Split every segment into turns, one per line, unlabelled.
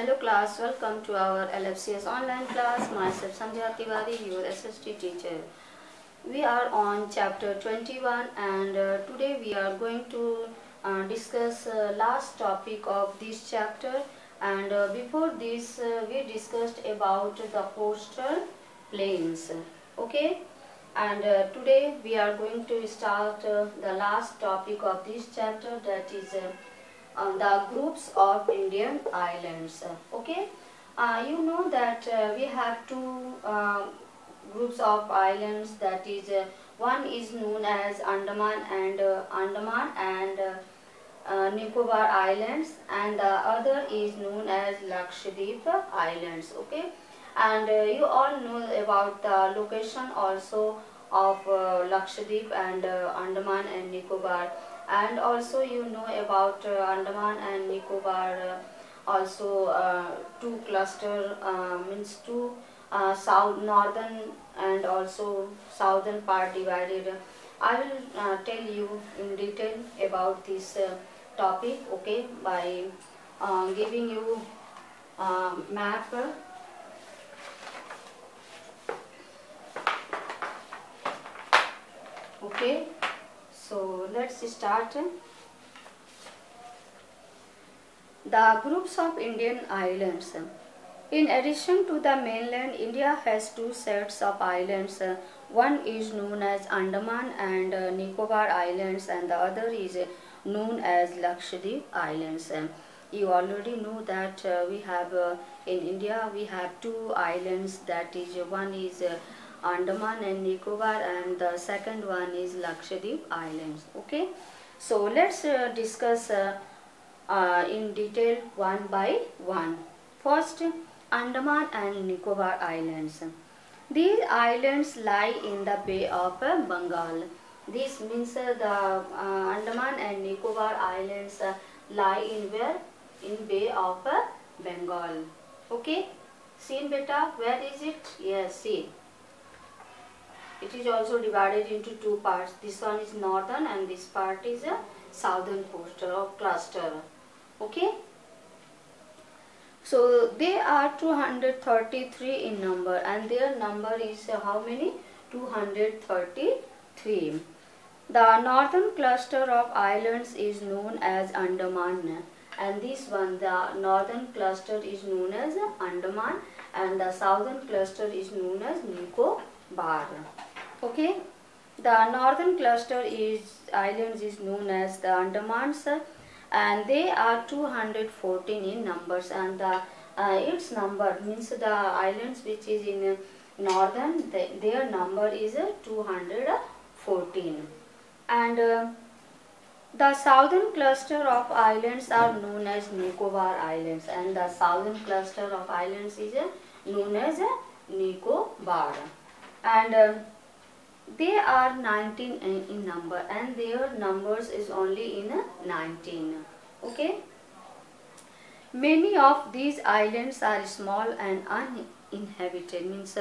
Hello class, welcome to our LFCS online class. Myself Sandhya Tiwari, your SST teacher. We are on chapter 21 and today we are going to discuss last topic of this chapter, and before this we discussed about the coastal plains. Okay, and today we are going to start the last topic of this chapter, that is the groups of Indian islands. Okay, you know that we have two groups of islands. That is, one is known as Andaman and Nicobar Islands, and the other is known as Lakshadweep Islands. Okay, and you all know about the location also of Lakshadweep and Andaman and Nicobar, and also you know about Andaman and Nicobar. Also, two cluster means two south northern and also southern part divided. I will tell you in detail about this topic, okay, by giving you map. Okay, so let's start. The groups of Indian islands. In addition to the mainland, India has two sets of islands. One is known as Andaman and Nicobar Islands, and the other is known as Lakshadweep Islands. You already know that we have in India we have two islands, that is one is Andaman and Nicobar, and the second one is Lakshadweep Islands. Okay, so let's discuss in detail one by one. First, Andaman and Nicobar Islands. These islands lie in the Bay of Bengal. This means the Andaman and Nicobar Islands lie in where? In Bay of Bengal. Okay, seen beta, where is it? Yes, see. It is also divided into two parts. This one is northern and this part is a southern coastal or cluster. Okay. So they are 233 in number, and their number is how many? 233. The northern cluster of islands is known as Andaman, and this one, the northern cluster is known as Andaman, and the southern cluster is known as Nicobar. Okay, the northern cluster islands is known as the Andamans, and they are 214 in numbers, and the its number means the islands which is in northern, their number is 214, and the southern cluster of islands are known as Nicobar Islands, and the southern cluster of islands is known as Nicobar, and they are 19 in number, and their numbers is only in 19. Okay. Many of these islands are small and uninhabited, means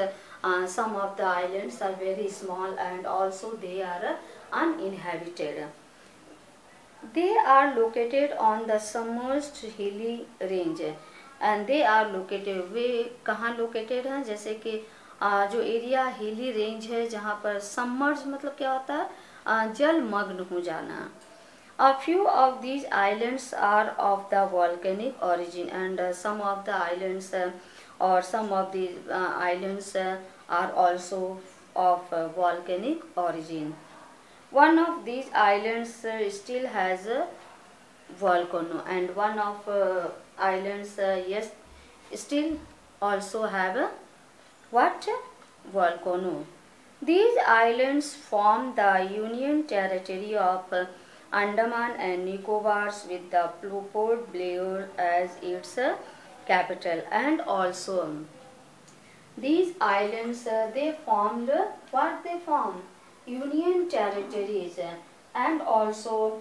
some of the islands are very small and also they are uninhabited. They are located on the submerged hilly range, and they are located, वे कहाँ located हैं? जैसे कि जो area हिली range है जहाँ पर submerge मतलब क्या होता है? जलमग्न हो जाना. A few of these islands are of the volcanic origin, and some of the islands or some of the islands are also of volcanic origin. One of these islands still has a volcano, and one of islands yes still also have a what? Volcano. These islands form the Union Territory of Andaman and Nicobars, with the Port Blair as its capital, and also these islands they formed what they form? Union territories, and also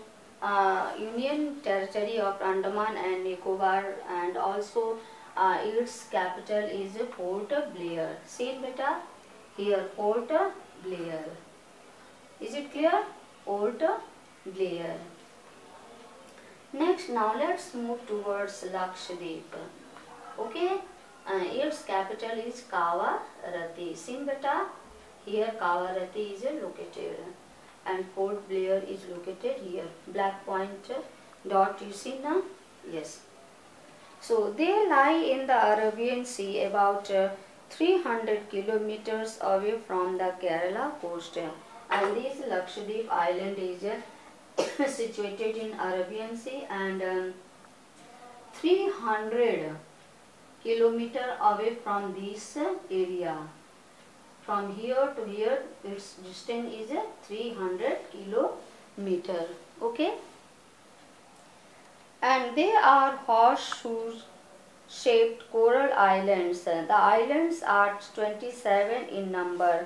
Union Territory of Andaman and Nicobar, and also its capital is Port Blair. See beta, here Port Blair. Is it clear? Port Blair. Next, now let's move towards Lakshadweep. Okay, its capital is Kawarati. See beta, here Kawarati is located and Port Blair is located here. Black point dot you see now? Yes. So they lie in the Arabian Sea about 300 kilometers away from the Kerala coast, and this Lakshadweep island is situated in Arabian Sea and 300 kilometer away from this area. From here to here its distance is 300 kilometer. Okay, and they are horseshoe shaped coral islands. The islands are 27 in number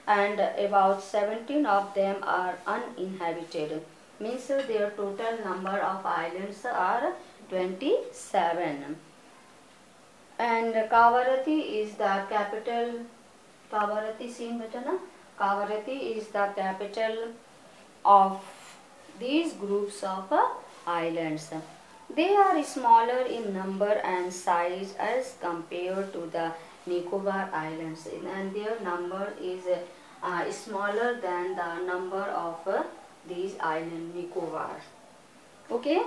and about 17 of them are uninhabited. Means their total number of islands are 27. And Kavarati is the capital. Kavarati seen beta na? Kavarati is the capital of these groups of islands. They are smaller in number and size as compared to the Nicobar Islands, and their number is smaller than the number of these islands Nicobar. Okay,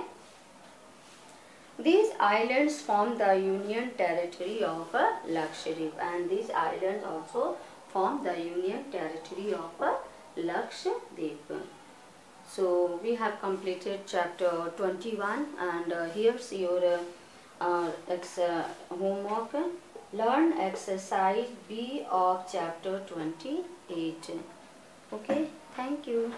these islands form the Union Territory of Lakshadweep, and these islands also form the Union Territory of Lakshadweep. So we have completed chapter 21, and here's your homework. Learn exercise B of chapter 28. Okay, thank you.